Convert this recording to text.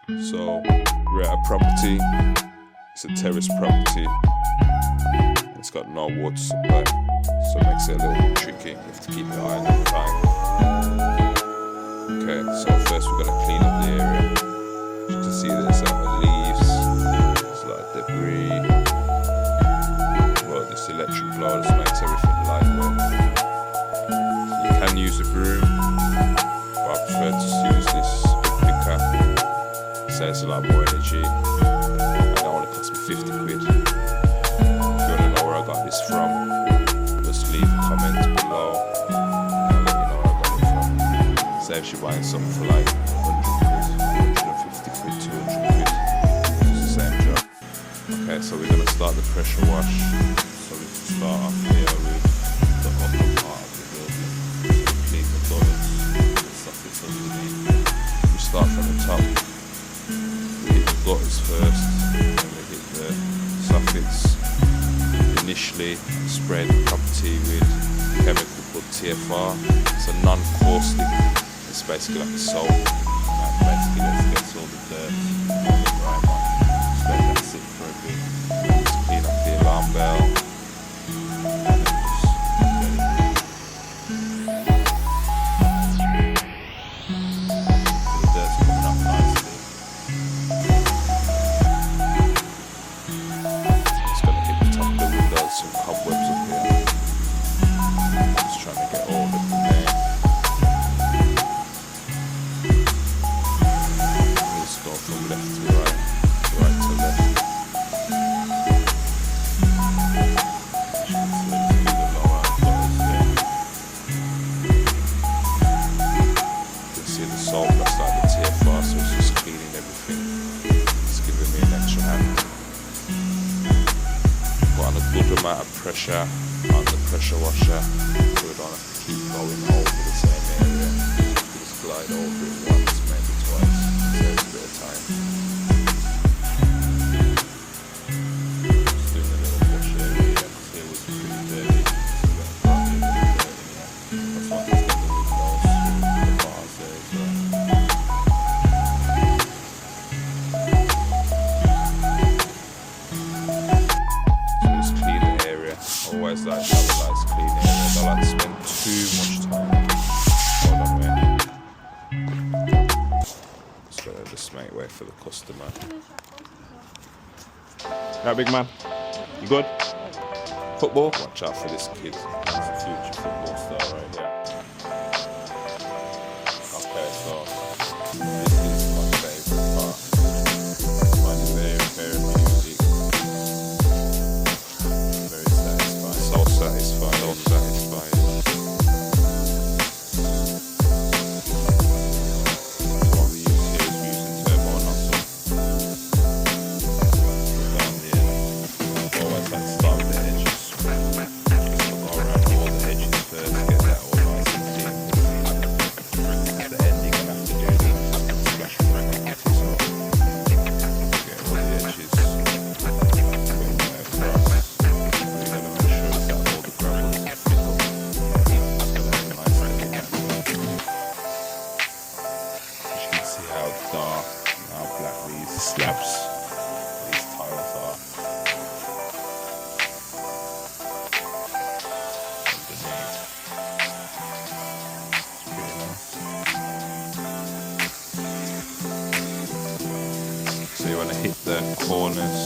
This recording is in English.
So we're at a property. It's a terrace property. It's got no water supply, so it makes it a little bit tricky. You have to keep your eye on the time. Okay, so first we're gonna clean up the area. As you can see, there's a lot of leaves, there's a lot of debris. Well, this electric blower just makes everything lightweight. You can use a broom, but I prefer to use this picker. It saves a lot more energy, and that only cost me 50 quid. If you want to know where I got this from, just leave a comment below, and I'll let you know where I got it from. Saves you buying something for like 100 quid, 150 quid, 200 quid. It's the same job. Okay, so we're going to start the pressure wash. So we can start off here with the upper part of the building. Clean the toilets, the soffits underneath. We start from the top. We hit the gutters first, then we hit the soffits. Initially, spray the property with a chemical called TFR. It's a non-caustic. It's basically like a soap. And basically gets all the dirt, all the grime on. Just let that sit for a bit. Just clean up the alarm bell. And then just let it breathe. So the dirt's coming up nicely. It's going to hit the top of the windows, some cobwebs up here. Just trying to get all of it in there. Just go from left to right, right to left. Just through the lower gutters there. You can see the salt, that's like the TFR, so it's just cleaning everything. It's giving me an extra hand. Put on a good amount of pressure on the pressure washer, so we don't have to keep going over the same area. You just glide over it once, maybe twice, saves a bit of time. Just doing a little wash area here, because here was pretty dirty. So we're going to put a little bit of dirt in here. That's why it's got the windows, the bars there as well. So just clean the area. Always like to clean the area. I don't like to spend too much time. Hold on, wait. Just gotta just make way for the customer. Right, big man. You good? Football? Watch out for this kid. He's a future football star right here. Okay, so this is my favourite part. I find it very therapeutic. Very satisfying. So satisfying. So satisfying. What we use here is using turbo nozzle. Down here. Always like to start with the edges. Just go around all the edges first, get that all nice and clean. At the end, you're gonna have to do the splash and bang. So get all the edges. Bring that across. We're gonna make sure that all the gravels pick up. So that's a nice little gap. As you can see how dark and how black these slabs, these tiles are underneath. It's pretty nice. So you want to hit the corners